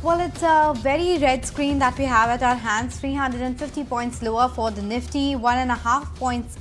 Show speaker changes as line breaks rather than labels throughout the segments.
Well, it's a very red screen that we have at our hands. 350 points lower for the Nifty, 1.5 points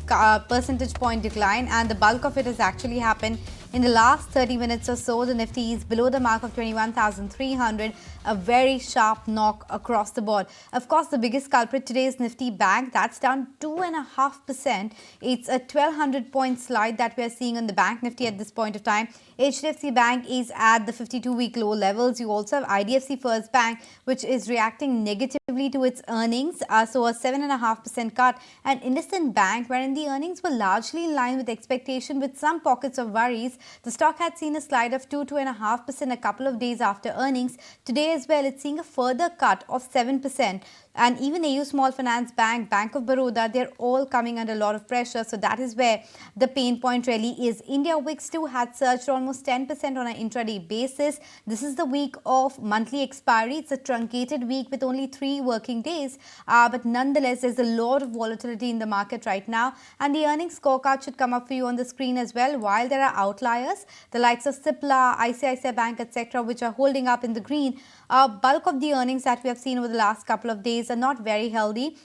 percentage point decline, and the bulk of it has actually happened in the last 30 minutes or so. The Nifty is below the mark of 21,300, a very sharp knock across the board. Of course, the biggest culprit today is Nifty Bank. That's down 2.5%. It's a 1,200 point slide that we are seeing on the Bank Nifty at this point of time. HDFC Bank is at the 52-week low levels. You also have IDFC First Bank, which is reacting negatively to its earnings, so a 7.5% cut, and IndusInd Bank, wherein the earnings were largely in line with expectation with some pockets of worries. The stock had seen a slide of 2.5% a couple of days after earnings. Today as well, it's seeing a further cut of 7%. And even AU Small Finance Bank, Bank of Baroda, they're all coming under a lot of pressure. So that is where the pain point really is. India Wix too had surged almost 10% on an intraday basis. This is the week of monthly expiry. It's a truncated week with only 3 working days. But nonetheless, there's a lot of volatility in the market right now. And the earnings scorecard should come up for you on the screen as well. While there are outliers, the likes of Cipla, ICICI Bank, etc., which are holding up in the green, bulk of the earnings that we have seen over the last couple of days are not very healthy.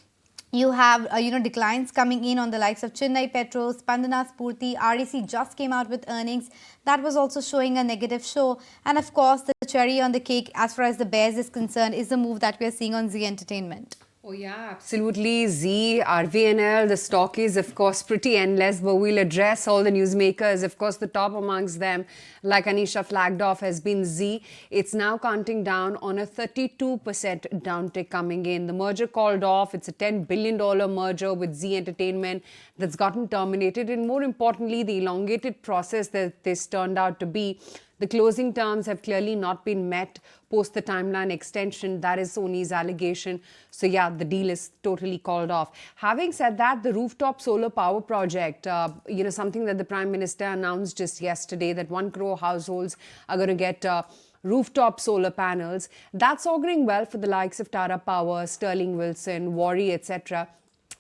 You have, declines coming in on the likes of Chennai Petro, Spandana Spurti, REC just came out with earnings. That was also showing a negative show. And of course, the cherry on the cake as far as the bears is concerned is the move that we are seeing on Zee Entertainment.
Oh yeah, absolutely. Z, RVNL, the stock is of course pretty endless, but we'll address all the newsmakers. Of course, the top amongst them, like Anisha flagged off, has been Z. It's now counting down on a 32% downtick coming in. The merger called off. It's a $10 billion merger with Z Entertainment that's gotten terminated. And more importantly, the elongated process that this turned out to be, the closing terms have clearly not been met post the timeline extension. That is Sony's allegation. So yeah, the deal is totally called off. Having said that, the rooftop solar power project, something that the Prime Minister announced just yesterday, that 1 crore households are going to get rooftop solar panels. That's auguring well for the likes of Tata Power, Sterling Wilson, Worry, etc.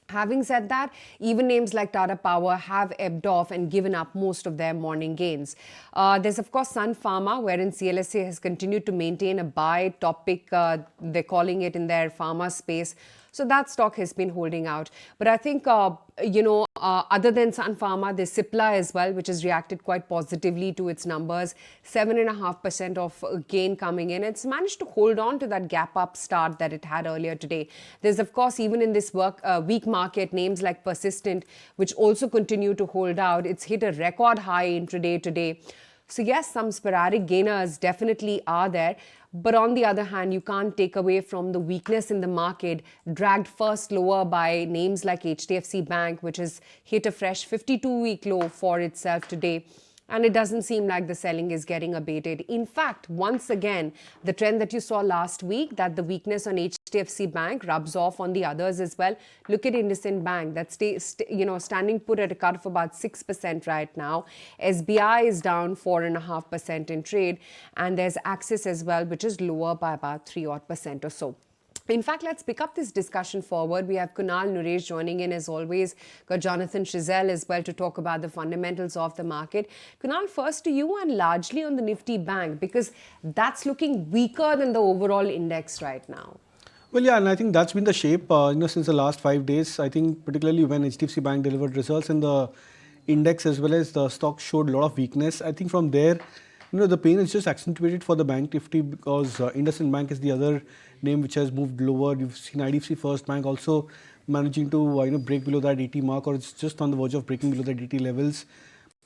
Having said that, even names like Tata Power have ebbed off and given up most of their morning gains. There's, of course, Sun Pharma, wherein CLSA has continued to maintain a buy topic, they're calling it in their pharma space. So that stock has been holding out. But I think, other than Sun Pharma, there's Cipla as well, which has reacted quite positively to its numbers. 7.5% of gain coming in. It's managed to hold on to that gap up start that it had earlier today. There's, of course, even in this weak market, names like Persistent, which also continue to hold out. It's hit a record high intraday today. So yes, some sporadic gainers definitely are there. But on the other hand, you can't take away from the weakness in the market, dragged first lower by names like HDFC Bank, which has hit a fresh 52-week low for itself today. And it doesn't seem like the selling is getting abated. In fact, once again, the trend that you saw last week, that the weakness on HDFC Bank rubs off on the others as well. Look at IndusInd Bank, that's standing put at a cut of about 6% right now. SBI is down 4.5% in trade, and there's Axis as well, which is lower by about 3% or so. In fact, let's pick up this discussion forward. We have Kunal Naresh joining in as always. Got Jonathan Shizel as well to talk about the fundamentals of the market. Kunal, first to you and largely on the Nifty Bank, because that's looking weaker than the overall index right now.
Well, yeah, and I think that's been the shape, since the last 5 days. I think particularly when HDFC Bank delivered results in the index as well as the stock showed a lot of weakness. I think from there, the pain is just accentuated for the Bank Nifty because IndusInd Bank is the other name which has moved lower. You've seen IDFC First Bank also managing to break below that 80 mark, or it's just on the verge of breaking below that 80 levels.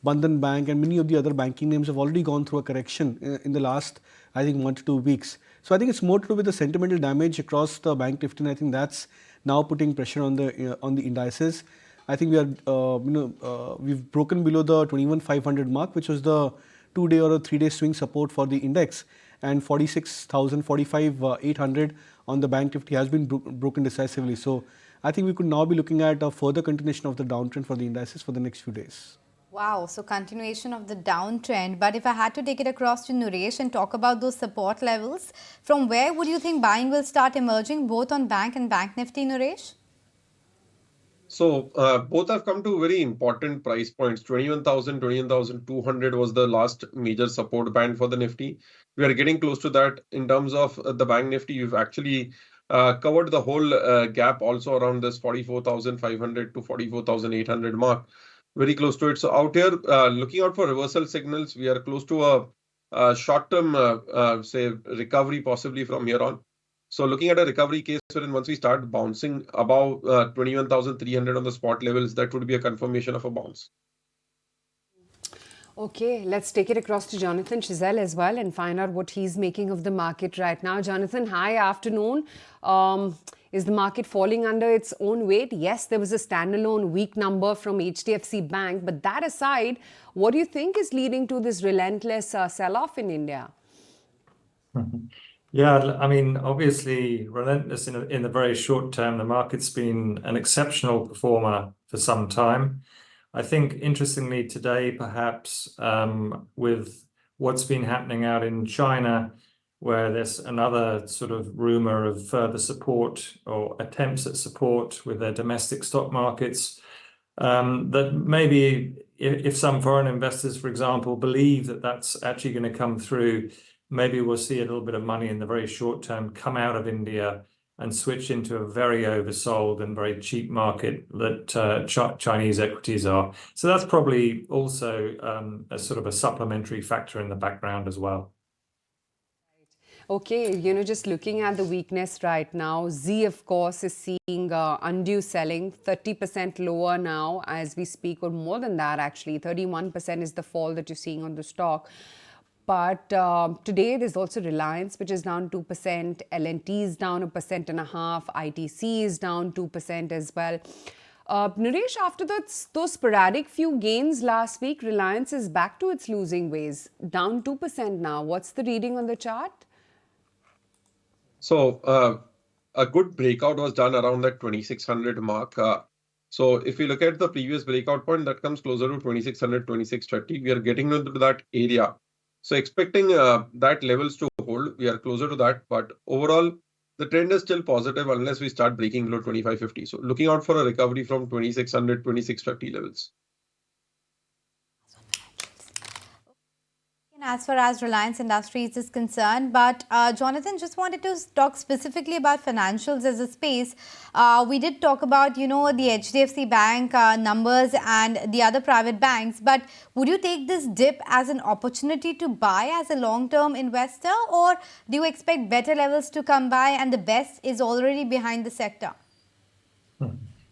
Bandhan Bank and many of the other banking names have already gone through a correction in the last, I think, 1 to 2 weeks. So I think it's more to do with the sentimental damage across the Bank Nifty, and I think that's now putting pressure on the indices. I think we are, we've broken below the 21,500 mark, which was the 2-day or a 3-day swing support for the index, and 46,000, 45,800 on the Bank Nifty has been broken decisively. So I think we could now be looking at a further continuation of the downtrend for the indices for the next few days.
Wow, so continuation of the downtrend. But if I had to take it across to Naresh and talk about those support levels, from where would you think buying will start emerging both on Bank and Bank Nifty, Naresh?
So both have come to very important price points. 21,000, 21,200 was the last major support band for the Nifty. We are getting close to that. In terms of the Bank Nifty, you've actually covered the whole gap also around this 44,500 to 44,800 mark. Very close to it. So out here, looking out for reversal signals, we are close to a short-term, say, recovery possibly from here on. So looking at a recovery case wherein once we start bouncing above 21,300 on the spot levels, that would be a confirmation of a bounce.
Okay, let's take it across to Jonathan Chizelle as well and find out what he's making of the market right now. Jonathan, hi, afternoon. Is the market falling under its own weight? Yes, there was a standalone weak number from HDFC Bank, but that aside, what do you think is leading to this relentless sell-off in India?
Yeah, I mean, obviously relentless in the very short term. The market's been an exceptional performer for some time. I think, interestingly, today, perhaps with what's been happening out in China, where there's another sort of rumor of further support or attempts at support with their domestic stock markets, that maybe if some foreign investors, for example, believe that that's actually going to come through, maybe we'll see a little bit of money in the very short term come out of India and switch into a very oversold and very cheap market that Chinese equities are. So that's probably also a sort of a supplementary factor in the background as well.
Okay, just looking at the weakness right now, Z, of course, is seeing undue selling, 30% lower now as we speak, or more than that, actually. 31% is the fall that you're seeing on the stock. But today, there's also Reliance, which is down 2%. L&T is down 1.5%. ITC is down 2% as well. Naresh, after those sporadic few gains last week, Reliance is back to its losing ways, down 2% now. What's the reading on the chart?
So a good breakout was done around that 2,600 mark. So if we look at the previous breakout point, that comes closer to 2,600, 2,630. We are getting into that area. So expecting that levels to hold, we are closer to that. But overall, the trend is still positive unless we start breaking below 2,550. So looking out for a recovery from 2,600, 2,630 levels.
As far as Reliance Industries is concerned, but Jonathan, just wanted to talk specifically about financials as a space. We did talk about, the HDFC Bank numbers and the other private banks, but would you take this dip as an opportunity to buy as a long-term investor, or do you expect better levels to come by and the best is already behind the sector?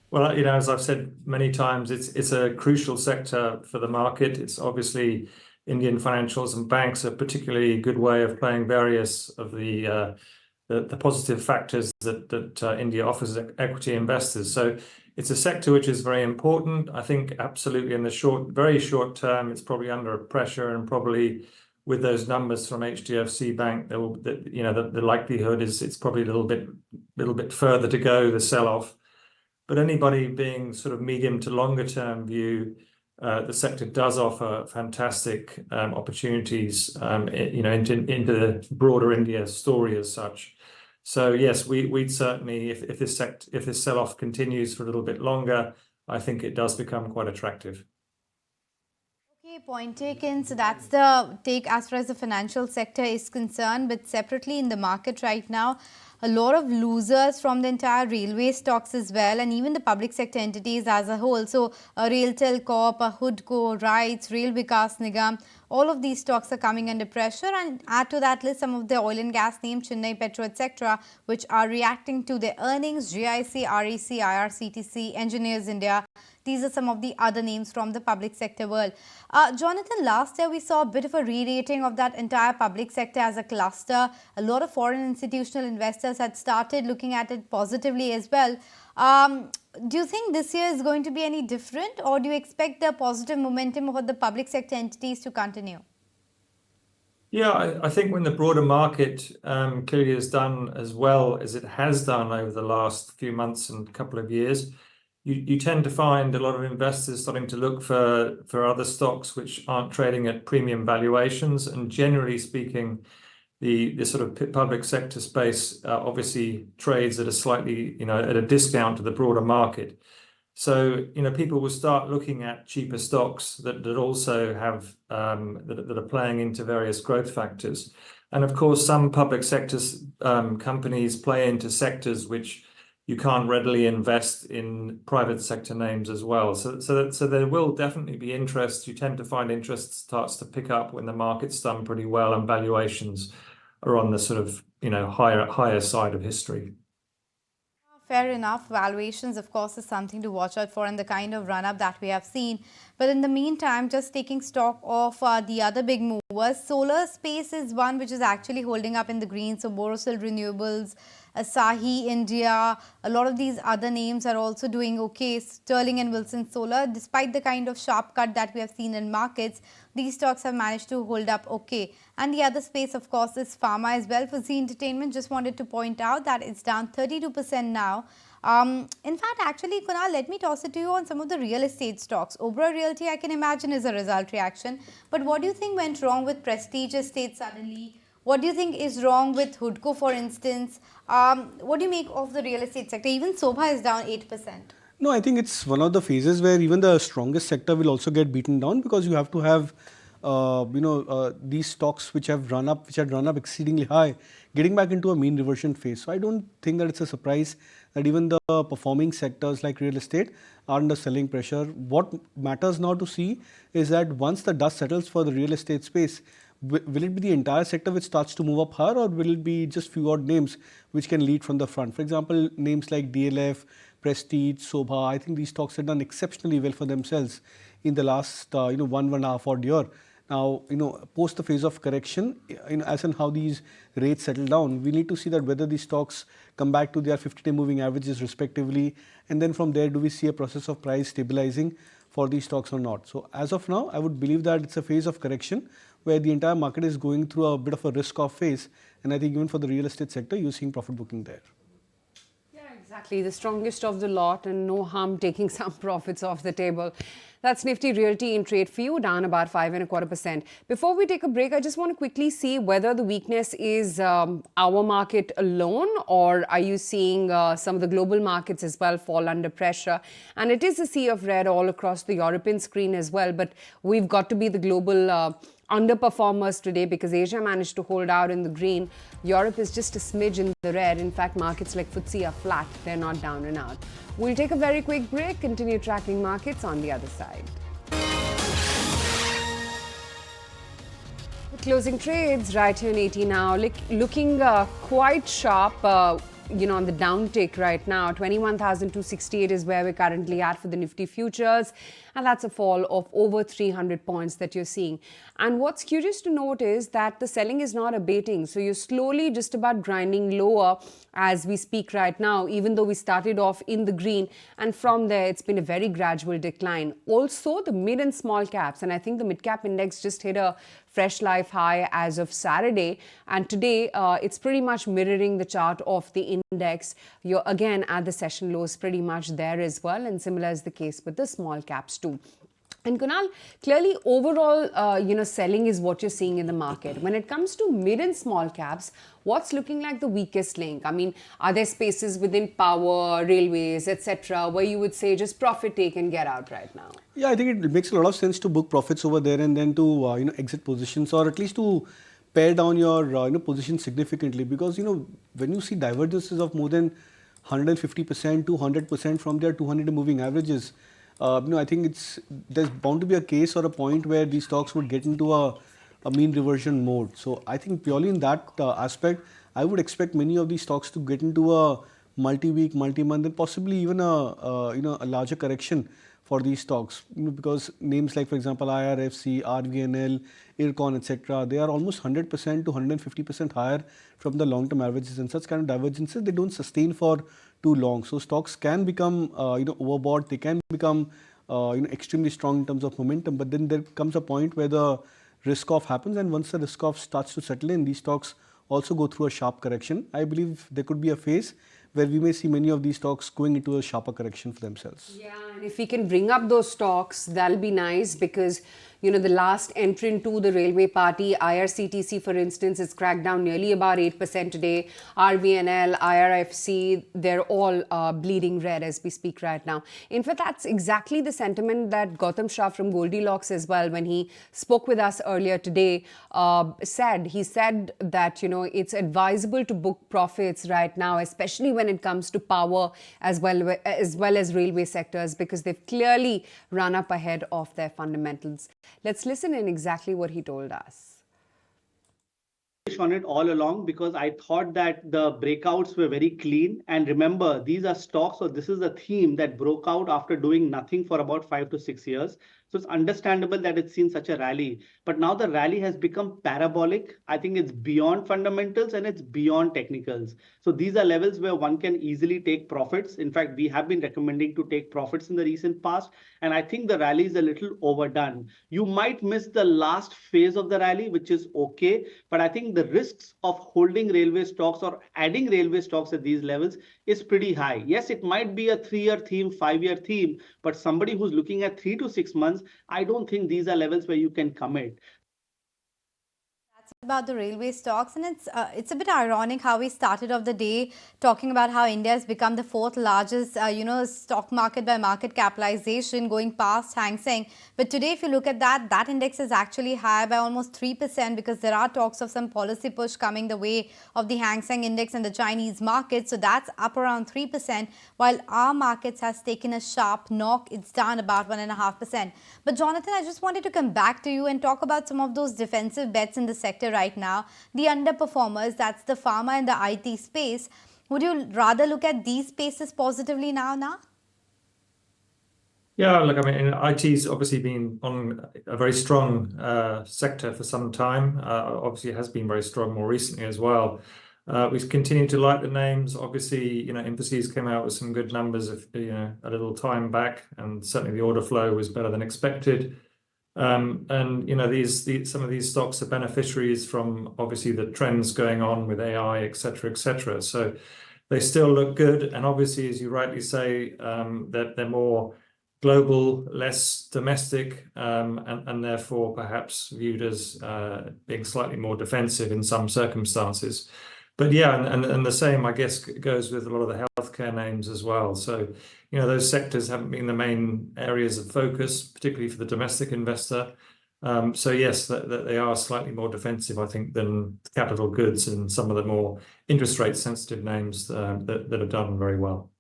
Well, as I've said many times, it's a crucial sector for the market. It's obviously Indian financials and banks are a particularly good way of playing various of the positive factors that India offers equity investors. So it's a sector which is very important. I think absolutely in the very short term, it's probably under pressure, and probably with those numbers from HDFC Bank, the likelihood is it's probably a little bit further to go, the sell-off. But anybody being sort of medium to longer term view, the sector does offer fantastic opportunities, into the broader India story as such. So yes, we'd certainly, if this sell-off continues for a little bit longer, I think it does become quite attractive.
Okay, point taken. So that's the take as far as the financial sector is concerned. But separately in the market right now, a lot of losers from the entire railway stocks as well, and even the public sector entities as a whole. So Railtel Corp, Hudco, RITES, Rail Vikas Nigam, all of these stocks are coming under pressure. And add to that list some of the oil and gas names, Chennai Petro, etc., which are reacting to their earnings, GIC, REC, IRCTC, Engineers India. These are some of the other names from the public sector world. Jonathan, last year we saw a bit of a re-rating of that entire public sector as a cluster. A lot of foreign institutional investors had started looking at it positively as well. Do you think this year is going to be any different, or do you expect the positive momentum of the public sector entities to continue?
Yeah, I think when the broader market clearly has done as well as it has done over the last few months and couple of years, you tend to find a lot of investors starting to look for other stocks which aren't trading at premium valuations. And generally speaking, the sort of public sector space obviously trades at a slightly, at a discount to the broader market. So, people will start looking at cheaper stocks that also have that are playing into various growth factors. And of course, some public sectors companies play into sectors which you can't readily invest in private sector names as well. So there will definitely be interest. You tend to find interest starts to pick up when the market's done pretty well and valuations are on the sort of higher side of history.
Fair enough. Valuations, of course, is something to watch out for and the kind of run-up that we have seen. But in the meantime, just taking stock of the other big movers, solar space is one which is actually holding up in the green. So Borosil Renewables, Asahi India, a lot of these other names are also doing okay. Sterling and Wilson Solar, despite the kind of sharp cut that we have seen in markets, these stocks have managed to hold up okay. And the other space, of course, is pharma as well. For Z Entertainment, just wanted to point out that it's down 32% now. In fact, actually, Kunal, let me toss it to you on some of the real estate stocks. Oberoi Realty, I can imagine, is a result reaction. But what do you think went wrong with Prestige Estate suddenly? What do you think is wrong with Hudco, for instance? What do you make of the real estate sector? Even Sobha is down 8%.
No, I think it's one of the phases where even the strongest sector will also get beaten down, because you have to have these stocks which had run up exceedingly high, getting back into a mean reversion phase. So I don't think that it's a surprise that even the performing sectors like real estate are under selling pressure. What matters now to see is that once the dust settles for the real estate space, will it be the entire sector which starts to move up higher, or will it be just few odd names which can lead from the front? For example, names like DLF, Prestige, Sobha, I think these stocks have done exceptionally well for themselves in the last 1.5 odd year. Now, post the phase of correction, as and how these rates settle down, we need to see that whether these stocks come back to their 50-day moving averages respectively, and then from there, do we see a process of price stabilizing for these stocks or not? So as of now, I would believe that it's a phase of correction where the entire market is going through a bit of a risk-off phase, and I think even for the real estate sector, you're seeing profit booking there.
Exactly, the strongest of the lot, and no harm taking some profits off the table. That's Nifty Realty in trade for you, down about 5.25%. Before we take a break, I just want to quickly see whether the weakness is our market alone, or are you seeing some of the global markets as well fall under pressure? And it is a sea of red all across the European screen as well, but we've got to be the global underperformers today because Asia managed to hold out in the green. Europe is just a smidge in the red. In fact, markets like FTSE are flat. They're not down and out. We'll take a very quick break, continue tracking markets on the other side. The closing trades right here in 80 now, looking quite sharp. On the downtick right now. 21,268 is where we're currently at for the Nifty futures, and that's a fall of over 300 points that you're seeing. And what's curious to note is that the selling is not abating, so you're slowly just about grinding lower as we speak right now, even though we started off in the green, and from there it's been a very gradual decline. Also the mid and small caps, and I think the mid-cap index just hit a fresh life high as of Saturday, and today it's pretty much mirroring the chart of the index. You're again at the session lows pretty much there as well, and similar is the case with the small caps too. And Kunal, clearly overall, selling is what you're seeing in the market. When it comes to mid and small caps, what's looking like the weakest link? I mean, are there spaces within power, railways, etc., where you would say just profit take and get out right now?
Yeah, I think it makes a lot of sense to book profits over there and then to exit positions, or at least to pare down your position significantly, because when you see divergences of more than 150% to 100% from their 200 moving averages, I think there's bound to be a case or a point where these stocks would get into a mean reversion mode. So I think purely in that aspect, I would expect many of these stocks to get into a multi-week, multi-month, and possibly even a larger correction for these stocks, because names like, for example, IRFC, RVNL, IRCON, etc., they are almost 100% to 150% higher from the long-term averages, and such kind of divergences, they don't sustain for too long. So stocks can become overbought, they can become extremely strong in terms of momentum, but then there comes a point where the risk-off happens, and once the risk-off starts to settle in, these stocks also go through a sharp correction. I believe there could be a phase where we may see many of these stocks going into a sharper correction for themselves.
Yeah, and if we can bring up those stocks, that'll be nice, because the last entrant to the railway party, IRCTC, for instance, is cracked down nearly about 8% today. RVNL, IRFC, they're all bleeding red as we speak right now. In fact, that's exactly the sentiment that Gautam Shah from Goldilocks as well, when he spoke with us earlier today, said. He said that, it's advisable to book profits right now, especially when it comes to power as well as railway sectors, because they've clearly run up ahead of their fundamentals. Let's listen in exactly what he told us.
On it all along because I thought that the breakouts were very clean. And remember, these are stocks, so this is a theme that broke out after doing nothing for about 5 to 6 years. So it's understandable that it's seen such a rally. But now the rally has become parabolic. I think it's beyond fundamentals and it's beyond technicals. So these are levels where one can easily take profits. In fact, we have been recommending to take profits in the recent past. And I think the rally is a little overdone. You might miss the last phase of the rally, which is okay. But I think the risks of holding railway stocks or adding railway stocks at these levels is pretty high. Yes, it might be a 3-year theme, 5-year theme, but somebody who's looking at 3 to 6 months, I don't think these are levels where you can commit.
About the railway stocks, and it's a bit ironic how we started off the day talking about how India has become the 4th largest stock market by market capitalization, going past Hang Seng. But today, if you look at that index is actually higher by almost 3% because there are talks of some policy push coming the way of the Hang Seng index and the Chinese market. So that's up around 3%, while our markets has taken a sharp knock. It's down about 1.5%. But Jonathan, I just wanted to come back to you and talk about some of those defensive bets in the sector right now, the underperformers, that's the pharma and the IT space. Would you rather look at these spaces positively now?
Yeah, look, I mean, IT's obviously been on a very strong sector for some time. Obviously, it has been very strong more recently as well. We've continued to like the names. Obviously, Infosys came out with some good numbers a little time back, and certainly the order flow was better than expected. And some of these stocks are beneficiaries from obviously the trends going on with AI, et cetera. So they still look good. And obviously, as you rightly say, that they're more global, less domestic, and therefore perhaps viewed as being slightly more defensive in some circumstances. But yeah, and the same, I guess, goes with a lot of the healthcare names as well. So, those sectors haven't been the main areas of focus, particularly for the domestic investor. So yes, that they are slightly more defensive, I think, than capital goods and some of the more interest rate sensitive names that have done very well.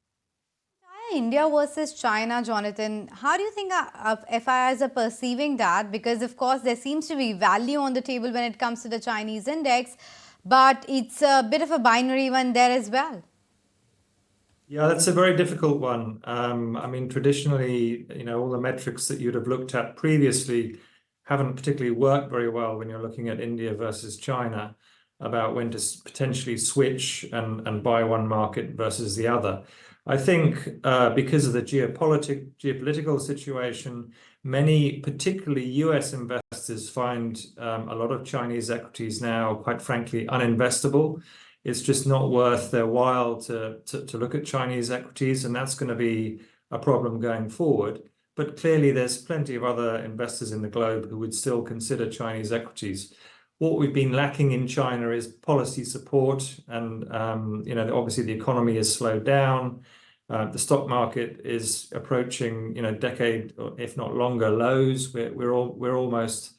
India versus China, Jonathan, how do you think FIIs are perceiving that? Because, of course, there seems to be value on the table when it comes to the Chinese index, but it's a bit of a binary one there as well.
Yeah, that's a very difficult one. I mean, traditionally, all the metrics that you'd have looked at previously haven't particularly worked very well when you're looking at India versus China about when to potentially switch and buy one market versus the other. I think because of the geopolitical situation, many, particularly US investors, find a lot of Chinese equities now, quite frankly, uninvestable. It's just not worth their while to look at Chinese equities, and that's going to be a problem going forward. But clearly, there's plenty of other investors in the globe who would still consider Chinese equities. What we've been lacking in China is policy support, and obviously the economy has slowed down. The stock market is approaching decade, if not longer, lows. We're almost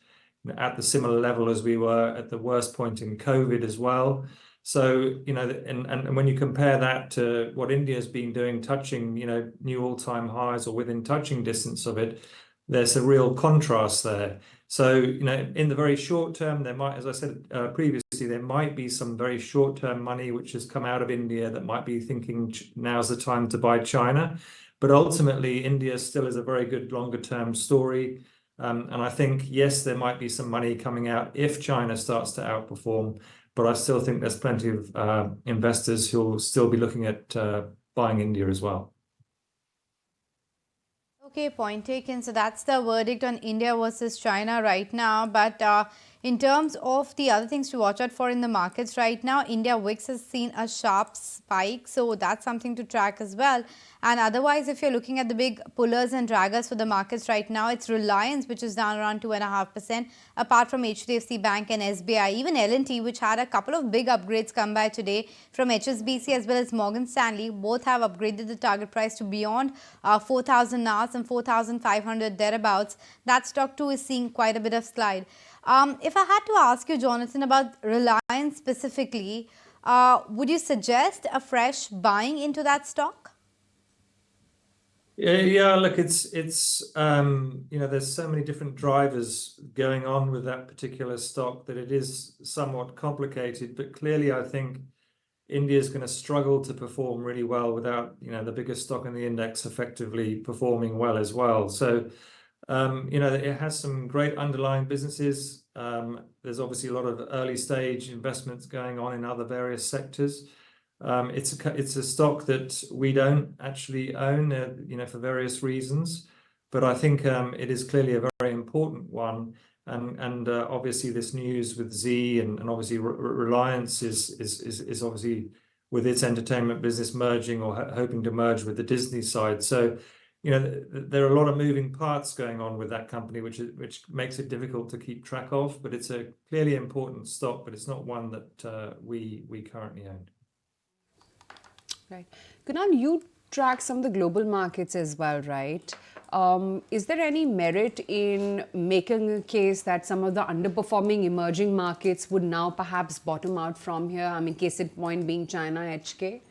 at the similar level as we were at the worst point in COVID as well. So, and when you compare that to what India's been doing, touching, new all-time highs or within touching distance of it, there's a real contrast there. So, in the very short term, there might, as I said previously, there might be some very short-term money which has come out of India that might be thinking now's the time to buy China. But ultimately, India still is a very good longer-term story. And I think, yes, there might be some money coming out if China starts to outperform. But I still think there's plenty of investors who'll still be looking at buying India as well.
Okay, point taken. So that's the verdict on India versus China right now. But In terms of the other things to watch out for in the markets right now, India VIX has seen a sharp spike, so that's something to track as well. And otherwise, if you're looking at the big pullers and draggers for the markets right now, it's Reliance, which is down around 2.5%, apart from HDFC Bank and SBI. Even L&T, which had a couple of big upgrades come by today from HSBC as well as Morgan Stanley, both have upgraded the target price to beyond 4,000 now and 4,500 thereabouts. That stock too is seeing quite a bit of slide. If I had to ask you, Jonathan, about Reliance specifically, would you suggest a fresh buying into that stock?
Yeah, look, it's there's so many different drivers going on with that particular stock that it is somewhat complicated, but clearly I think India is going to struggle to perform really well without, the biggest stock in the index effectively performing well as well. So, it has some great underlying businesses. There's obviously a lot of early stage investments going on in other various sectors. It's a stock that we don't actually own, for various reasons, but I think it is clearly a very important one. And obviously this news with Z and obviously Reliance is obviously with its entertainment business merging or hoping to merge with the Disney side. So, there are a lot of moving parts going on with that company, which makes it difficult to keep track of. But it's a clearly important stock, but it's not one that we currently own.
Right. Kunal, you track some of the global markets as well, right? Is there any merit in making a case that some of the underperforming emerging markets would now perhaps bottom out from here? I mean, case in point being China, HK.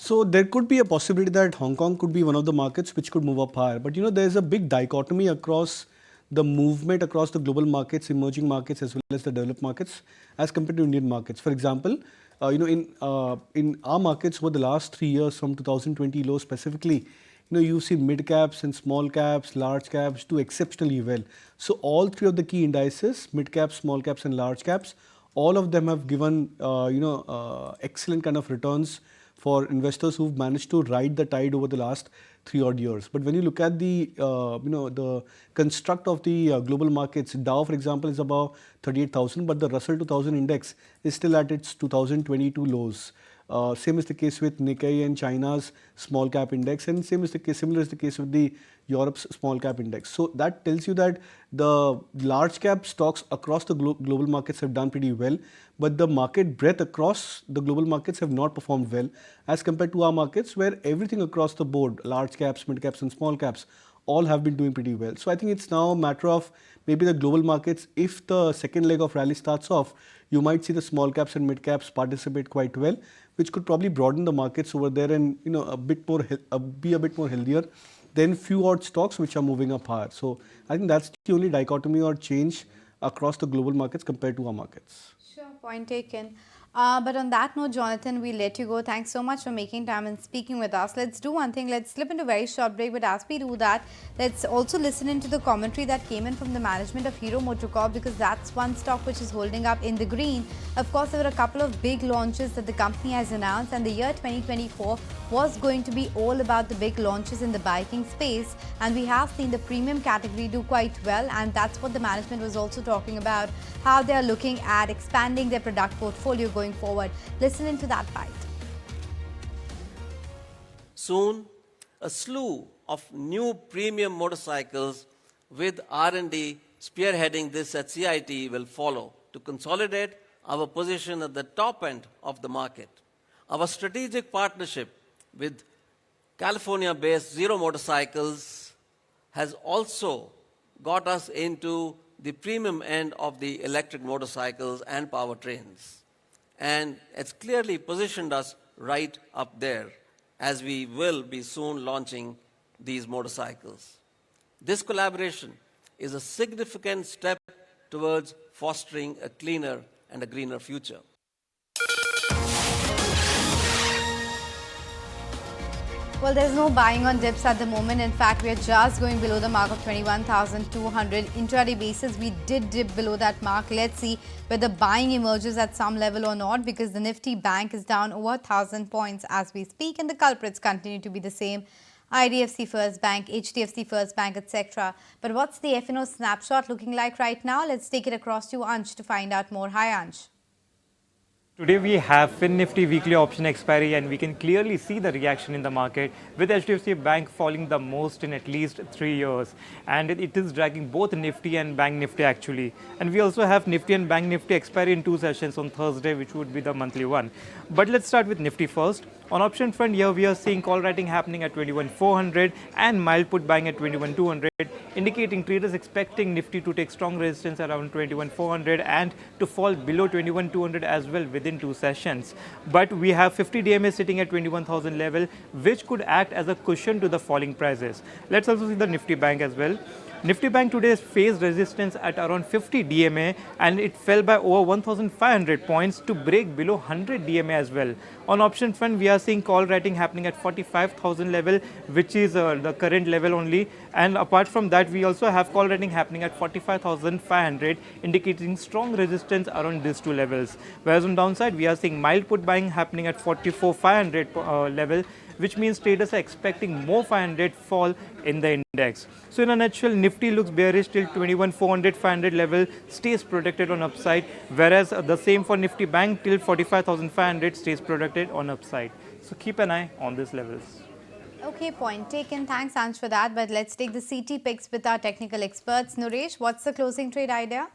So there could be a possibility that Hong Kong could be one of the markets which could move up higher. But there's a big dichotomy across the movement across the global markets, emerging markets as well as the developed markets as compared to Indian markets. For example, in our markets over the last 3 years from 2020 low specifically, you've seen mid caps and small caps, large caps do exceptionally well. So all three of the key indices, mid caps, small caps and large caps, all of them have given excellent kind of returns for investors who've managed to ride the tide over the last 3 odd years. But when you look at the the construct of the global markets, Dow, for example, is above 38,000, but the Russell 2000 index is still at its 2022 lows. Same is the case with Nikkei and China's small cap index, and similar is the case with the Europe's small cap index. So that tells you that the large cap stocks across the global markets have done pretty well, but the market breadth across the global markets have not performed well as compared to our markets, where everything across the board, large caps, mid caps and small caps, all have been doing pretty well. So I think it's now a matter of maybe the global markets, if the second leg of rally starts off, you might see the small caps and mid caps participate quite well, which could probably broaden the markets over there and be a bit more healthier than few odd stocks which are moving up higher. So I think that's the only dichotomy or change across the global markets compared to our markets.
Sure, point taken. But on that note, Jonathan, we'll let you go. Thanks so much for making time and speaking with us. Let's do one thing. Let's slip into a very short break. But as we do that, let's also listen into the commentary that came in from the management of Hero MotoCorp, because that's one stock which is holding up in the green. Of course, there were a couple of big launches that the company has announced, and the year 2024 was going to be all about the big launches in the biking space. And we have seen the premium category do quite well, and that's what the management was also talking about, how they are looking at expanding their product portfolio going forward. Listen into that bite.
Soon, a slew of new premium motorcycles with R&D spearheading this at CIT will follow to consolidate our position at the top end of the market. Our strategic partnership with California-based Zero Motorcycles has also got us into the premium end of the electric motorcycles and powertrains. And it's clearly positioned us right up there, as we will be soon launching these motorcycles. This collaboration is a significant step towards fostering a cleaner and a greener future.
Well, there's no buying on dips at the moment. In fact, we are just going below the mark of 21,200. Intraday basis, we did dip below that mark. Let's see whether buying emerges at some level or not, because the Nifty Bank is down over 1,000 points as we speak, and the culprits continue to be the same. IDFC First Bank, HDFC First Bank, etc. But what's the F&O snapshot looking like right now? Let's take it across to Ansh to find out more. Hi, Ansh.
Today we have Fin Nifty weekly option expiry and we can clearly see the reaction in the market with HDFC Bank falling the most in at least 3 years, and it is dragging both Nifty and Bank Nifty actually. And we also have Nifty and Bank Nifty expiry in 2 sessions on Thursday, which would be the monthly one. But let's start with Nifty first. On option front, here we are seeing call writing happening at 21,400 and mild put buying at 21,200, indicating traders expecting Nifty to take strong resistance around 21,400 and to fall below 21,200 as well within 2 sessions. But we have 50 DMA sitting at 21,000 level, which could act as a cushion to the falling prices. Let's also see the Nifty Bank as well. Nifty Bank today faced resistance at around 50 DMA and it fell by over 1,500 points to break below 100 DMA as well. On option front, we are seeing call writing happening at 45,000 level, which is the current level only. And apart from that, we also have call writing happening at 45,500, indicating strong resistance around these 2 levels. Whereas on downside, we are seeing mild put buying happening at 44,500 level, which means traders are expecting more 500 fall in the index. So in a nutshell, Nifty looks bearish till 21,400, 500 level, stays protected on upside, whereas the same for Nifty Bank till 45,500 stays protected on upside. So keep an eye on these levels.
Okay, point taken. Thanks, Ansh, for that. But let's take the CT picks with our technical experts. Naresh, what's the closing trade idea?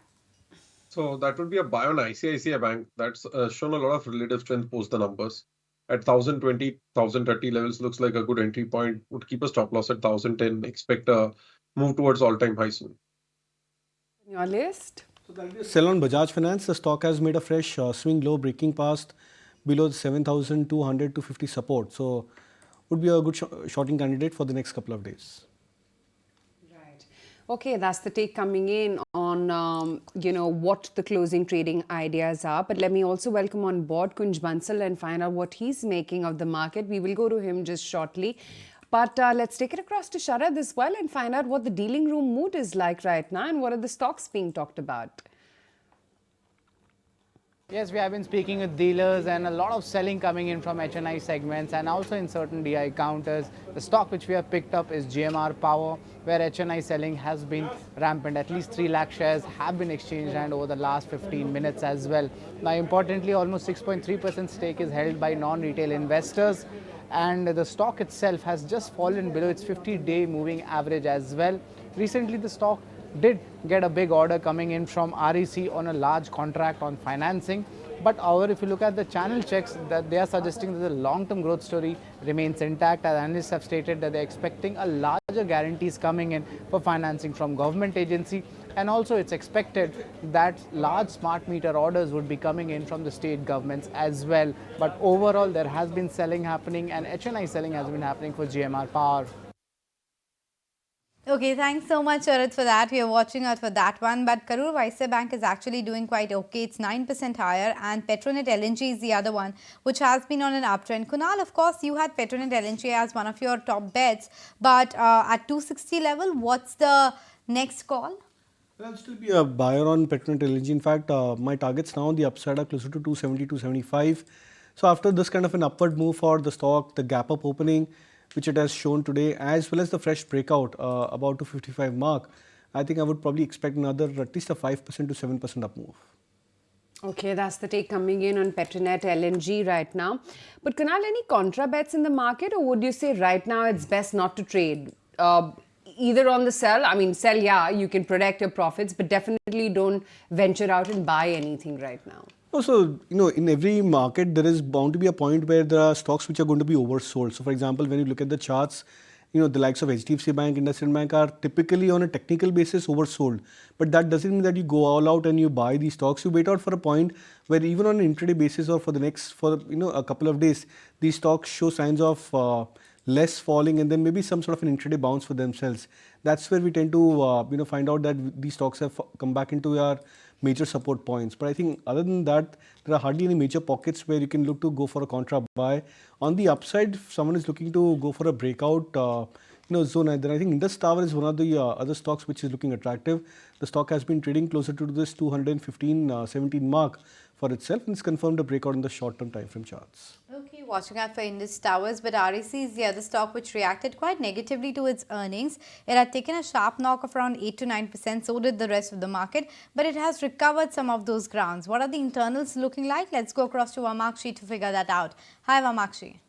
So that would be a buy on ICICI Bank. That's shown a lot of relative strength post the numbers. At 1,020, 1,030 levels looks like a good entry point. Would keep a stop loss at 1,010. Expect a move towards all-time high soon.
Your list?
So that will sell on Bajaj Finance. The stock has made a fresh swing low, breaking past below the 7,200 to 50 support. So would be a good shorting candidate for the next couple of days.
Okay, that's the take coming in on, what the closing trading ideas are. But let me also welcome on board Kunj Bansal and find out what he's making of the market. We will go to him just shortly. But let's take it across to Sharad as well and find out what the dealing room mood is like right now and what are the stocks being talked about.
Yes, we have been speaking with dealers and a lot of selling coming in from HNI segments and also in certain DI counters. The stock which we have picked up is GMR Power, where HNI selling has been rampant. At least 3 lakh shares have been exchanged and over the last 15 minutes as well. Now, importantly, almost 6.3% stake is held by non-retail investors. And the stock itself has just fallen below its 50-day moving average as well. Recently, the stock did get a big order coming in from REC on a large contract on financing. But however, if you look at the channel checks, that they are suggesting that the long-term growth story remains intact. As analysts have stated that they're expecting a larger guarantees coming in for financing from government agency. And also it's expected that large smart meter orders would be coming in from the state governments as well. But overall, there has been selling happening and HNI selling has been happening for GMR Power.
Okay, thanks so much, Sharad, for that. We are watching out for that one. But Karur Vysya Bank is actually doing quite okay. It's 9% higher. And Petronet LNG is the other one, which has been on an uptrend. Kunal, of course, you had Petronet LNG as one of your top bets. But at 260 level, what's the next call?
I'll still be a buyer on Petronet LNG. In fact, my targets now on the upside are closer to 270, 275. So after this kind of an upward move for the stock, the gap up opening, which it has shown today, as well as the fresh breakout about 255 mark, I think I would probably expect another at least a 5% to 7% up move.
Okay, that's the take coming in on Petronet LNG right now. But Kunal, any contra bets in the market, or would you say right now it's best not to trade? Either on the sell, sell, yeah, you can protect your profits, but definitely don't venture out and buy anything right now.
Also, in every market, there is bound to be a point where there are stocks which are going to be oversold. So, for example, when you look at the charts, the likes of HDFC Bank, IndusInd Bank are typically on a technical basis oversold. But that doesn't mean that you go all out and you buy these stocks. You wait out for a point where even on an intraday basis or for a couple of days, these stocks show signs of less falling and then maybe some sort of an intraday bounce for themselves. That's where we tend to find out that these stocks have come back into our major support points. But I think other than that, there are hardly any major pockets where you can look to go for a contra buy. On the upside, if someone is looking to go for a breakout, zone. And then I think Indus Tower is one of the other stocks which is looking attractive. The stock has been trading closer to this 215, 17 mark for itself, and it's confirmed a breakout in the short-term time frame charts.
Okay, watching out for Indus Towers, but REC is the other stock which reacted quite negatively to its earnings. It had taken a sharp knock of around 8 to 9%, so did the rest of the market, but it has recovered some of those grounds. What are the internals looking like? Let's go across to Vamakshi to figure that out. Hi, Vamakshi.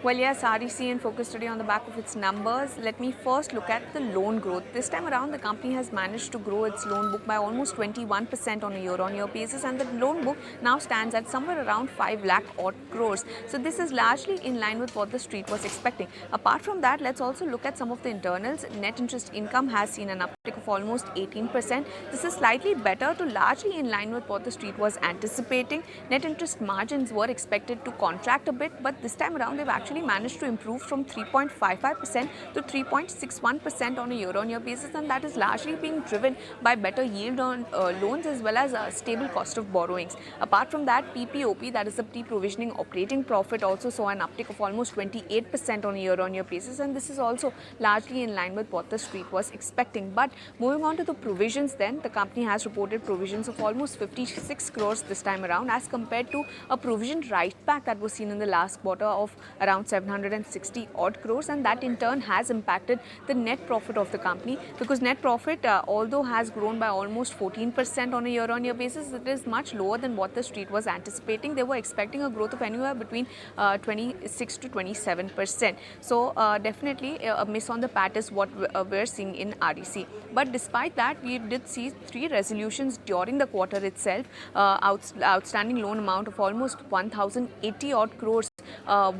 Well, yes, REC in focus today on the back of its numbers. Let me first look at the loan growth. This time around, the company has managed to grow its loan book by almost 21% on a year-on-year basis, and the loan book now stands at somewhere around 5 lakh odd crores. So this is largely in line with what the street was expecting. Apart from that, let's also look at some of the internals. Net interest income has seen an uptick of almost 18%. This is slightly better to largely in line with what the street was anticipating. Net interest margins were expected to contract a bit, but this time around they've actually managed to improve from 3.55% to 3.61% on a year-on-year basis, and that is largely being driven by better yield on loans as well as a stable cost of borrowings. Apart from that, PPOP, that is the pre-provisioning operating profit, also saw an uptick of almost 28% on a year-on-year basis, and this is also largely in line with what the street was expecting. But moving on to the provisions then, the company has reported provisions of almost 56 crores this time around as compared to a provision write-back that was seen in the last quarter of around 760 odd crores, and that in turn has impacted the net profit of the company, because net profit although has grown by almost 14% on a year-on-year basis, it is much lower than what the street was anticipating. They were expecting a growth of anywhere between 26 to 27%. So definitely a miss on the pat is what we're seeing in REC. But despite that, we did see 3 resolutions during the quarter itself. Outstanding loan amount of almost 1080 odd crores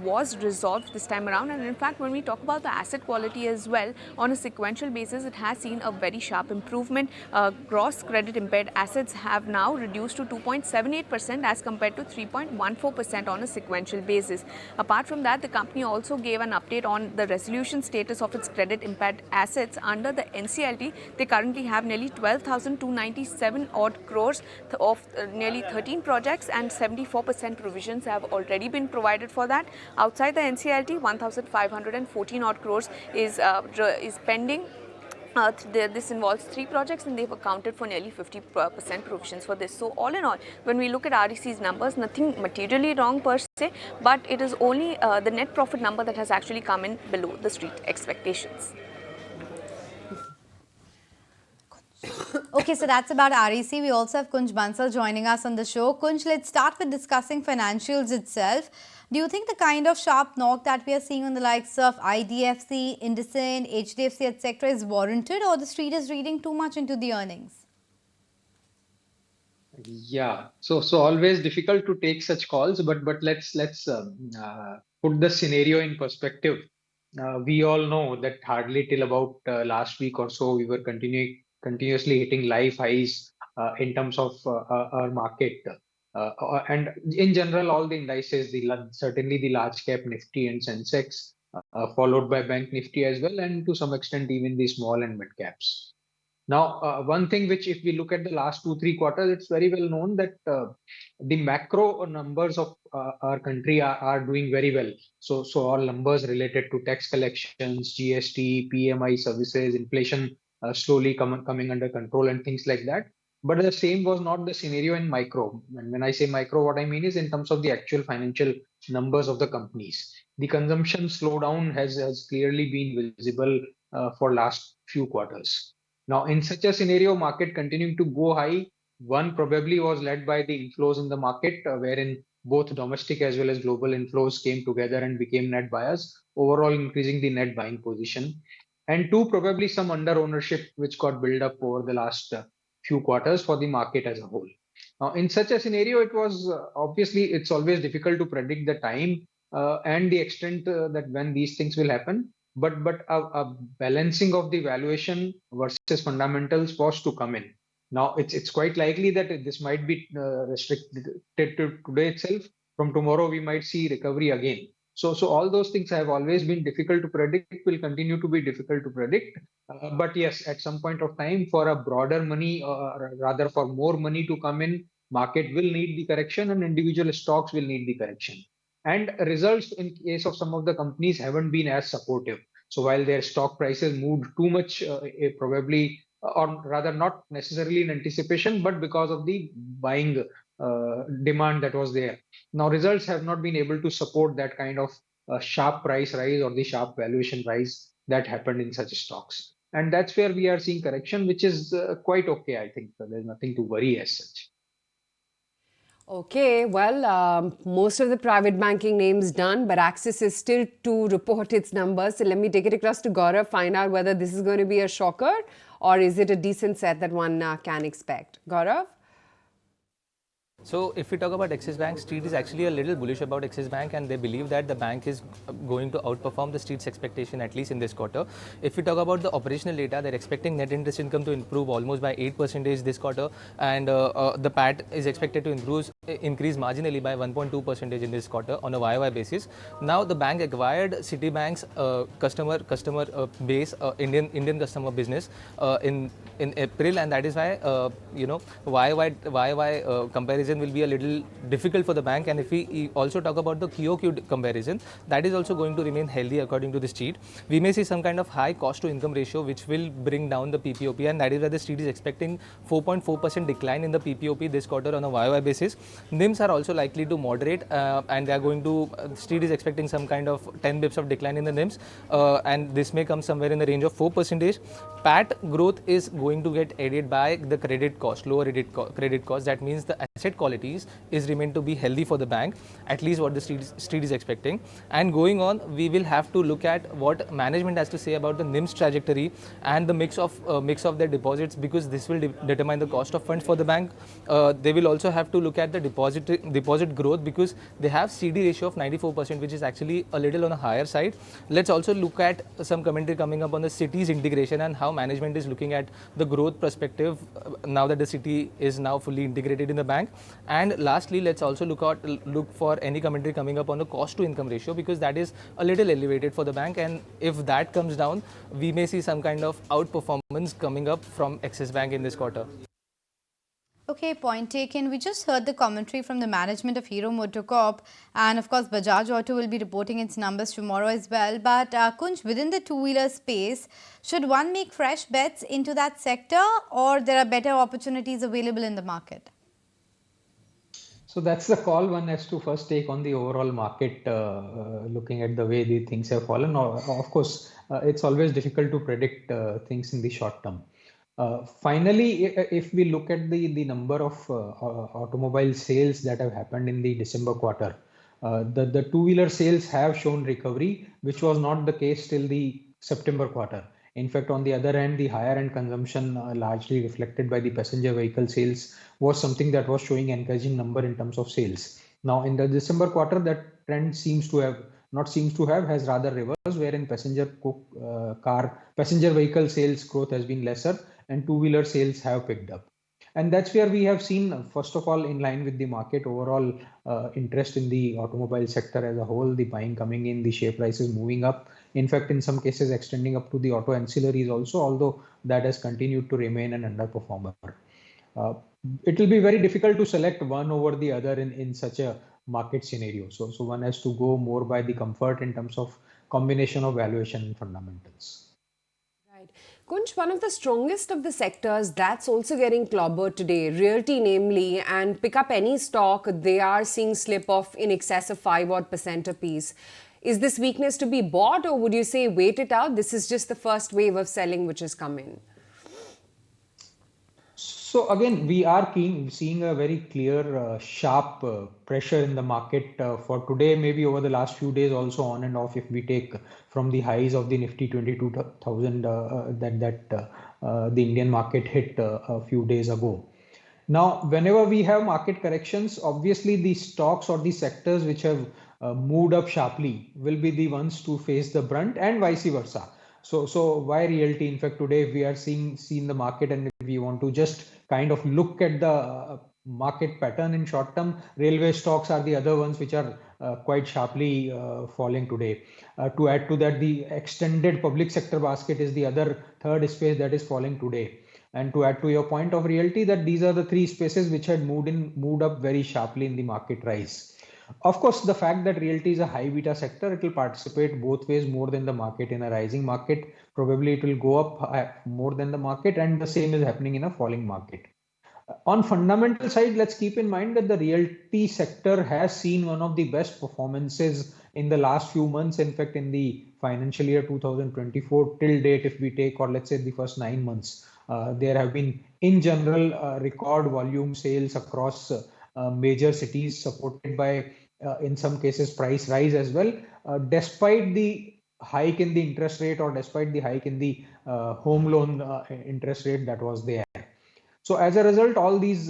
was resolved this time around, and in fact when we talk about the asset quality as well, on a sequential basis it has seen a very sharp improvement. Gross credit impaired assets have now reduced to 2.78% as compared to 3.14% on a sequential basis. Apart from that, the company also gave an update on the resolution status of its credit impaired assets under the NCLT. They currently have nearly 12,297 odd crores of nearly 13 projects, and 74% provisions have already been provided for that. Outside the NCLT, 1,514 odd crores is pending. This involves 3 projects, and they've accounted for nearly 50% provisions for this. So all in all, when we look at REC's numbers, nothing materially wrong per se, but it is only the net profit number that has actually come in below the street expectations.
Okay, so that's about REC. We also have Kunj Bansal joining us on the show. Kunj, let's start with discussing financials itself. Do you think the kind of sharp knock that we are seeing on the likes of IDFC, IndusInd, HDFC, etc. is warranted, or the street is reading too much into the earnings?
Yeah, so always difficult to take such calls, but let's put the scenario in perspective. We all know that hardly till about last week or so we were continuously hitting live highs in terms of our market. And in general, all the indices, certainly the large cap Nifty and Sensex, followed by Bank Nifty as well, and to some extent even the small and mid caps. Now, one thing which, if we look at the last 2-3 quarters, it's very well known that the macro numbers of our country are doing very well. So all numbers related to tax collections, GST, PMI services, inflation slowly coming under control and things like that. But the same was not the scenario in micro. And when I say micro, what I mean is in terms of the actual financial numbers of the companies. The consumption slowdown has clearly been visible for last few quarters. Now, in such a scenario, market continuing to go high, one probably was led by the inflows in the market, wherein both domestic as well as global inflows came together and became net buyers, overall increasing the net buying position. And 2, probably some under ownership which got built up over the last few quarters for the market as a whole. Now, in such a scenario, it was obviously it's always difficult to predict the time and the extent that when these things will happen. But a balancing of the valuation versus fundamentals was to come in. Now, it's quite likely that this might be restricted to today itself. From tomorrow, we might see recovery again. So all those things have always been difficult to predict, will continue to be difficult to predict. But yes, at some point of time, for a broader money, or rather for more money to come in, market will need the correction and individual stocks will need the correction. And results in case of some of the companies haven't been as supportive. So while their stock prices moved too much, probably, or rather not necessarily in anticipation, but because of the buying demand that was there. Now results have not been able to support that kind of sharp price rise or the sharp valuation rise that happened in such stocks. And that's where we are seeing correction, which is quite okay, I think. There's nothing to worry as such.
Okay, well, most of the private banking names done, but Axis is still to report its numbers. So let me take it across to Gaurav, find out whether this is going to be a shocker or is it a decent set that one can expect. Gaurav?
So if we talk about Axis Bank, Street is actually a little bullish about Axis Bank, and they believe that the bank is going to outperform the Street's expectation, at least in this quarter. If we talk about the operational data, they're expecting net interest income to improve almost by 8% this quarter, and the PAT is expected to increase marginally by 1.2% in this quarter on a YOY basis. Now the bank acquired Citibank's customer base, Indian customer business in April, and that is why YOY comparison will be a little difficult for the bank. And if we also talk about the QOQ comparison, that is also going to remain healthy according to the Street. We may see some kind of high cost to income ratio which will bring down the PPOP, and that is why the Street is expecting 4.4% decline in the PPOP this quarter on a YOY basis. NIMs are also likely to moderate, and they are going to, Street is expecting some kind of 10 bips of decline in the NIMs, and this may come somewhere in the range of 4%. PAT growth is going to get aided by the credit cost, lower credit cost. That means the asset qualities is remain to be healthy for the bank, at least what the Street is expecting. And going on, we will have to look at what management has to say about the NIMs trajectory and the mix of their deposits, because this will determine the cost of funds for the bank. They will also have to look at the deposit growth, because they have CD ratio of 94%, which is actually a little on a higher side. Let's also look at some commentary coming up on the city's integration and how management is looking at the growth perspective now that the city is now fully integrated in the bank. And lastly, let's also look for any commentary coming up on the cost to income ratio, because that is a little elevated for the bank, and if that comes down, we may see some kind of outperformance coming up from Axis Bank in this quarter.
Okay, point taken. We just heard the commentary from the management of Hero MotoCorp, and of course Bajaj Auto will be reporting its numbers tomorrow as well. But Kunj, within the two-wheeler space, should one make fresh bets into that sector, or there are better opportunities available in the market?
So that's the call one has to first take on the overall market, looking at the way the things have fallen. Of course, it's always difficult to predict things in the short term. Finally, if we look at the number of automobile sales that have happened in the December quarter, the two-wheeler sales have shown recovery, which was not the case till the September quarter. In fact, on the other hand, the higher end consumption, largely reflected by the passenger vehicle sales, was something that was showing encouraging number in terms of sales. Now, in the December quarter, that trend has rather reversed, wherein passenger vehicle sales growth has been lesser and two-wheeler sales have picked up. And that's where we have seen, first of all, in line with the market overall interest in the automobile sector as a whole, the buying coming in, the share prices moving up. In fact, in some cases, extending up to the auto ancillaries also, although that has continued to remain an underperformer. It will be very difficult to select one over the other in such a market scenario. So one has to go more by the comfort in terms of combination of valuation and fundamentals.
Right. Kunj, one of the strongest of the sectors that's also getting clobbered today, Realty namely, and pick up any stock, they are seeing slip off in excess of 5% apiece. Is this weakness to be bought, or would you say wait it out? This is just the first wave of selling which has come in.
So again, we are seeing a very clear, sharp pressure in the market for today, maybe over the last few days also on and off, if we take from the highs of the Nifty 22,000 that the Indian market hit a few days ago. Now, whenever we have market corrections, obviously the stocks or the sectors which have moved up sharply will be the ones to face the brunt, and vice versa. So why Realty? In fact, today we are seeing the market, and if we want to just kind of look at the market pattern in short term, railway stocks are the other ones which are quite sharply falling today. To add to that, the extended public sector basket is the other third space that is falling today. And to add to your point of Realty, that these are the three spaces which had moved up very sharply in the market rise. Of course, the fact that realty is a high beta sector, it will participate both ways more than the market. In a rising market, probably it will go up more than the market, and the same is happening in a falling market. On fundamental side, let's keep in mind that the realty sector has seen one of the best performances in the last few months. In fact, in the financial year 2024 till date, if we take, or let's say the first 9 months, there have been in general record volume sales across major cities, supported by in some cases price rise as well, despite the hike in the interest rate, or despite the hike in the home loan interest rate that was there. So as a result, all these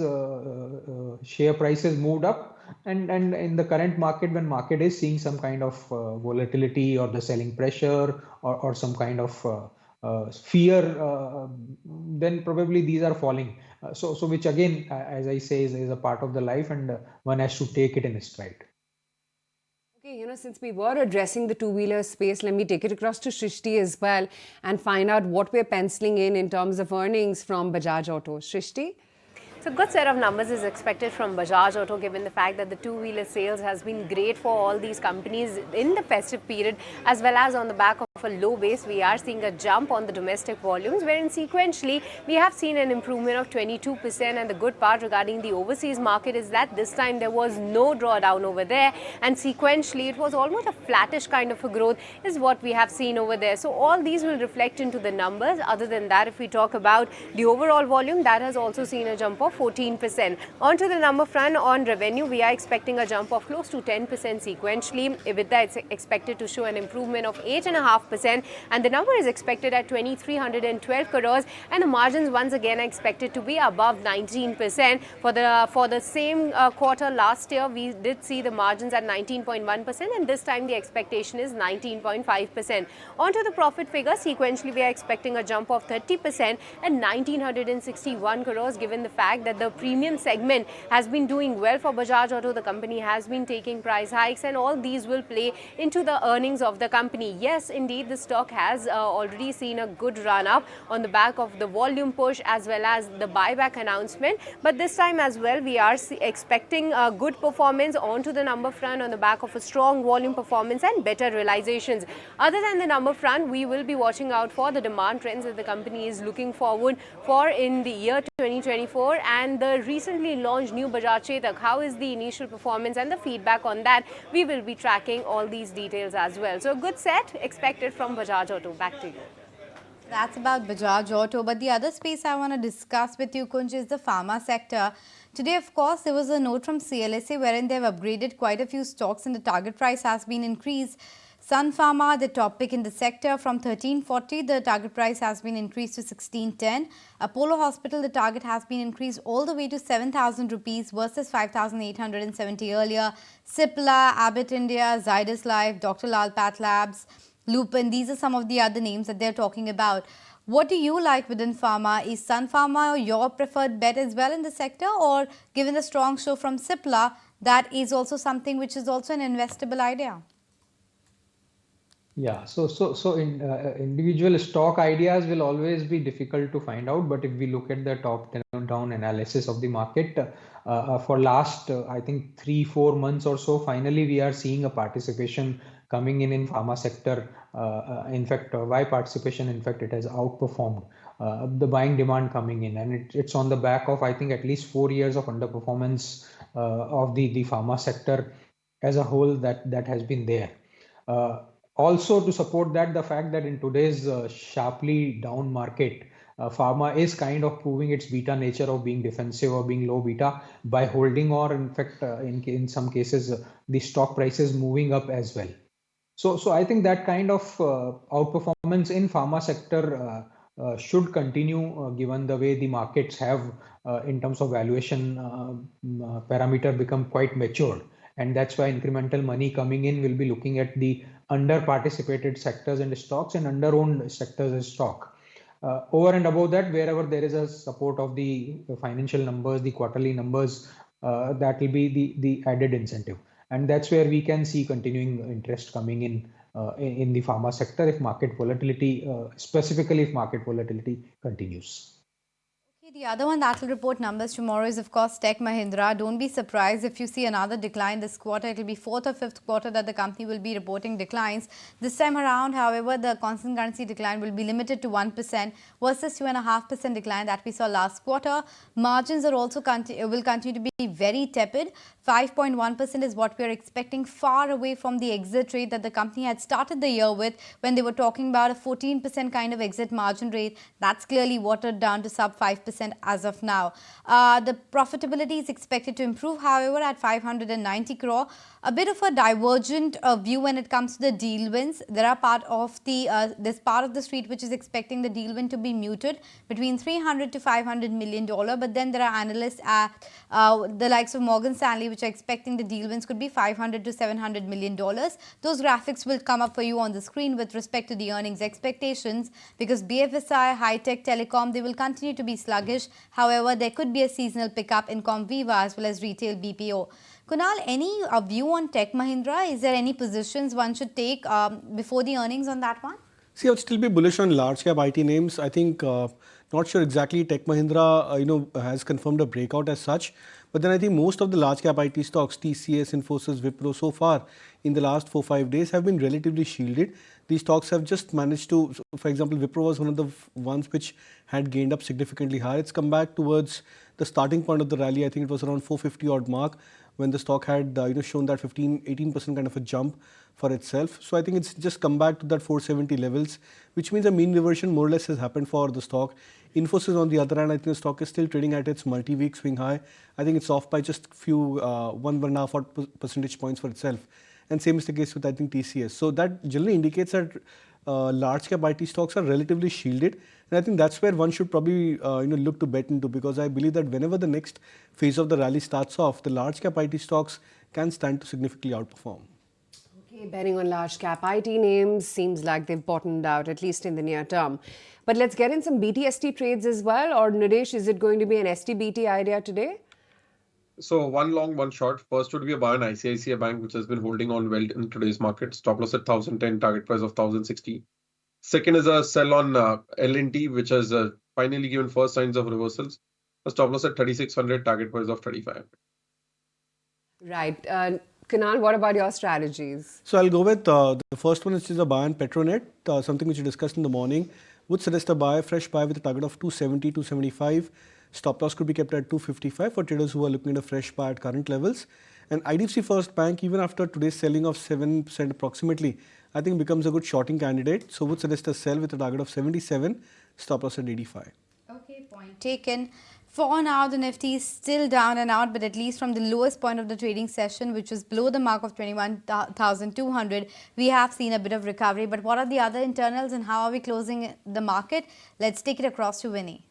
share prices moved up, and in the current market, when market is seeing some kind of volatility or the selling pressure, or some kind of fear, then probably these are falling. So which again, as I say, is a part of the life, and one has to take it in stride.
Okay, since we were addressing the two-wheeler space, let me take it across to Shrishti as well and find out what we're penciling in terms of earnings from Bajaj Auto. Shrishti?
So good set of numbers is expected from Bajaj Auto, given the fact that the two-wheeler sales has been great for all these companies in the festive period, as well as on the back of a low base. We are seeing a jump on the domestic volumes, wherein sequentially we have seen an improvement of 22%. And the good part regarding the overseas market is that this time there was no drawdown over there, and sequentially it was almost a flattish kind of a growth is what we have seen over there. So all these will reflect into the numbers. Other than that, if we talk about the overall volume, that has also seen a jump of 14%. Onto the number front, on revenue, we are expecting a jump of close to 10% sequentially. EBITDA is expected to show an improvement of 8.5%, and the number is expected at 2,312 crores, and the margins once again are expected to be above 19%. For the same quarter last year, we did see the margins at 19.1%, and this time the expectation is 19.5%. Onto the profit figure, sequentially we are expecting a jump of 30% at 1,961 crores, given the fact that the premium segment has been doing well for Bajaj Auto. The company has been taking price hikes, and all these will play into the earnings of the company. Yes, indeed, the stock has already seen a good run up on the back of the volume push as well as the buyback announcement. But this time as well, we are expecting a good performance onto the number front on the back of a strong volume performance and better realizations. Other than the number front, we will be watching out for the demand trends that the company is looking forward for in the year 2024, and the recently launched new Bajaj Chetak. How is the initial performance and the feedback on that? We will be tracking all these details as well. So a good set expected from Bajaj Auto. Back to you.
That's about Bajaj Auto. But the other space I want to discuss with you, Kunj, is the pharma sector. Today, of course, there was a note from CLSA wherein they've upgraded quite a few stocks and the target price has been increased. Sun Pharma, the top pick in the sector, from 1340, the target price has been increased to 1610. Apollo Hospital, the target has been increased all the way to 7,000 rupees versus 5,870 earlier. Cipla, Abbott India, Zydus Life, Dr. Lal Path Labs, Lupin, these are some of the other names that they're talking about. What do you like within pharma? Is Sun Pharma your preferred bet as well in the sector, or given the strong show from Cipla, that is also something which is also an investable idea?
Yeah, so individual stock ideas will always be difficult to find out, but if we look at the top-down analysis of the market, for last I think 3-4 months or so, finally we are seeing a participation coming in pharma sector. In fact, why participation? In fact, it has outperformed the buying demand coming in, and it's on the back of I think at least 4 years of underperformance of the pharma sector as a whole that has been there. Also, to support that, the fact that in today's sharply down market, pharma is kind of proving its beta nature of being defensive or being low beta by holding, or in fact, in some cases, the stock prices moving up as well. So I think that kind of outperformance in pharma sector should continue, given the way the markets have, in terms of valuation parameter, become quite matured. And that's why incremental money coming in will be looking at the under-participated sectors and stocks and under-owned sectors and stock. Over and above that, wherever there is a support of the financial numbers, the quarterly numbers, that will be the added incentive. And that's where we can see continuing interest coming in the pharma sector if market volatility, specifically if market volatility continues.
The other one that will report numbers tomorrow is, of course, Tech Mahindra. Don't be surprised if you see another decline this quarter. It will be fourth or fifth quarter that the company will be reporting declines. This time around, however, the constant currency decline will be limited to 1% versus 2.5% decline that we saw last quarter. Margins are also will continue to be very tepid. 5.1% is what we are expecting, far away from the exit rate that the company had started the year with when they were talking about a 14% kind of exit margin rate. That's clearly watered down to sub 5% as of now. The profitability is expected to improve, however, at 590 crore. A bit of a divergent view when it comes to the deal wins. There are part of the this part of the street which is expecting the deal win to be muted between 300 to 500 million dollar, but then there are analysts at the likes of Morgan Stanley which are expecting the deal wins could be 500 to 700 million dollars. Those graphics will come up for you on the screen with respect to the earnings expectations, because BFSI, high-tech, telecom, they will continue to be sluggish. However, there could be a seasonal pickup in Comviva as well as retail BPO. Kunal, any view on Tech Mahindra? Is there any positions one should take before the earnings on that one?
See, I would still be bullish on large cap IT names. I think not sure exactly Tech Mahindra has confirmed a breakout as such. But then I think most of the large cap IT stocks, TCS, Infosys, Wipro, so far in the last 4-5 days have been relatively shielded. These stocks have just managed to, for example, Wipro was one of the ones which had gained up significantly higher. It's come back towards the starting point of the rally. I think it was around 450 odd mark when the stock had shown that 15-18% kind of a jump for itself. So I think it's just come back to that 470 levels, which means a mean reversion more or less has happened for the stock. Infosys on the other hand, I think the stock is still trading at its multi-week swing high. I think it's off by just few 1.5 percentage points for itself. And same is the case with, I think, TCS. So that generally indicates that large cap IT stocks are relatively shielded. And I think that's where one should probably look to bet into, because I believe that whenever the next phase of the rally starts off, the large cap IT stocks can stand to significantly outperform.
Okay, betting on large cap IT names seems like they've bottomed out, at least in the near term. But let's get in some BTST trades as well. Or Nadesh, is it going to be an STBT idea today?
So one long, one short. First would be a buy on ICICI Bank, which has been holding on well in today's market. Stop loss at 1,010, target price of 1,060. Second is a sell on L&T, which has finally given first signs of reversals. A stop loss at 3,600, target price of 3,500.
Right. Kunal, what about your strategies?
So I'll go with the first one, which is a buy on Petronet, something which we discussed in the morning. Would suggest a buy, fresh buy with a target of 270, 275. Stop loss could be kept at 255 for traders who are looking at a fresh buy at current levels. And IDFC First Bank, even after today's selling of 7% approximately, I think becomes a good shorting candidate. So would suggest a sell with a target of 77, stop loss at 85.
Okay, point taken. For now, the Nifty is still down and out, but at least from the lowest point of the trading session, which was below the mark of 21,200, we have seen a bit of recovery. But what are the other internals and how are we closing the market? Let's take it across to Winnie.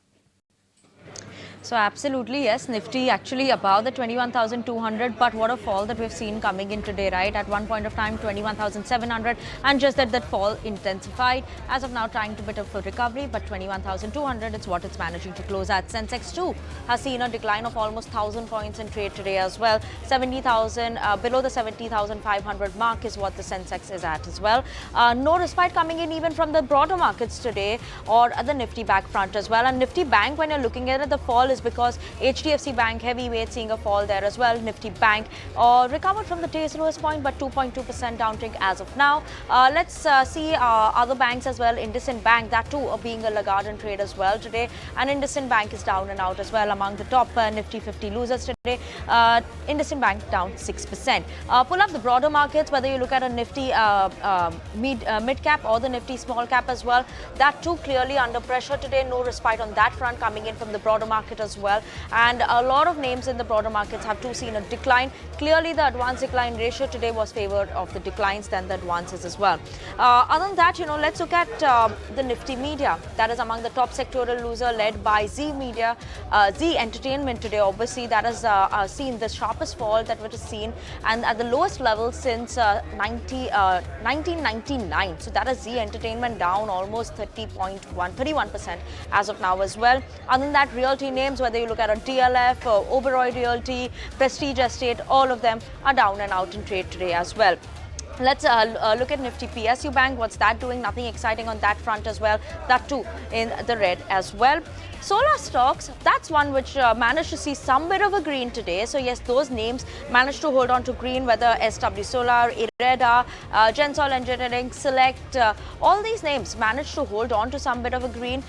So absolutely, yes, Nifty actually above the 21,200, but what a fall that we've seen coming in today, right? At one point of time, 21,700, and just that fall intensified. As of now, trying to bit of a recovery, but 21,200 is what it's managing to close at. Sensex too has seen a decline of almost 1,000 points in trade today as well. 70,000, below the 70,500 mark is what the Sensex is at as well. No respite coming in even from the broader markets today or at the Nifty back front as well. And Nifty Bank, when you're looking at it, the fall is because HDFC Bank heavyweight seeing a fall there as well. Nifty Bank recovered from the day's lowest point, but 2.2% downtick as of now. Let's see other banks as well. IndusInd Bank, that too being a laggard in trade as well today, and IndusInd Bank is down and out as well among the top Nifty 50 losers today. IndusInd Bank down 6%. Pull up the broader markets, whether you look at a Nifty mid-cap or the Nifty small cap as well, that too clearly under pressure today. No respite on that front coming in from the broader market as well, and a lot of names in the broader markets have too seen a decline. Clearly the advance decline ratio today was favored of the declines than the advances as well. Other than that, let's look at the Nifty Media. That is among the top sectoral loser, led by Z Media, Z Entertainment today. Obviously that has seen the sharpest fall that we have seen, and at the lowest level since 1999. So that is Z Entertainment down almost 31% as of now as well. Other than that, realty names, whether you look at a DLF, Oberoi Realty, Prestige Estate, all of them are down and out in trade today as well. Let's look at Nifty PSU Bank. What's that doing? Nothing exciting on that front as well. That too in the red as well. Solar stocks, that's one which managed to see some bit of a green today. So yes, those names managed to hold on to green, whether SW Solar, Ireda, Gensol Engineering, Select, all these names managed to hold on to some bit of a green.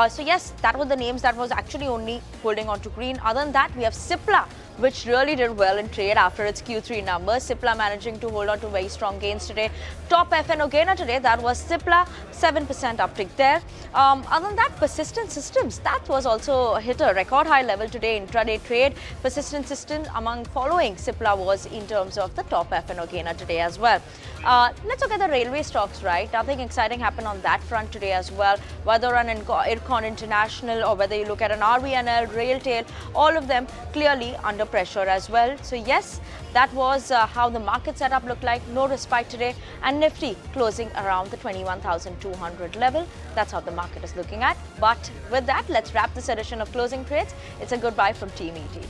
So yes, that were the names that was actually only holding on to green. Other than that, we have Cipla, which really did well in trade after its Q3 numbers. Cipla managing to hold on to very strong gains today. Top FNO gainer today, that was Cipla, 7% uptick there. Other than that, Persistent Systems, that was also hit a record high level today intraday trade. Persistent Systems among following Cipla was in terms of the top FNO gainer today as well. Let's look at the railway stocks, right? Nothing exciting happened on that front today as well. Whether on Ircon International or whether you look at an RVNL, Railtail, all of them clearly under pressure as well. So yes, that was how the market setup looked like. No respite today, and Nifty closing around the 21,200 level. That's how the market is looking at. But with that, let's wrap this edition of Closing Trades. It's a goodbye from Team ET.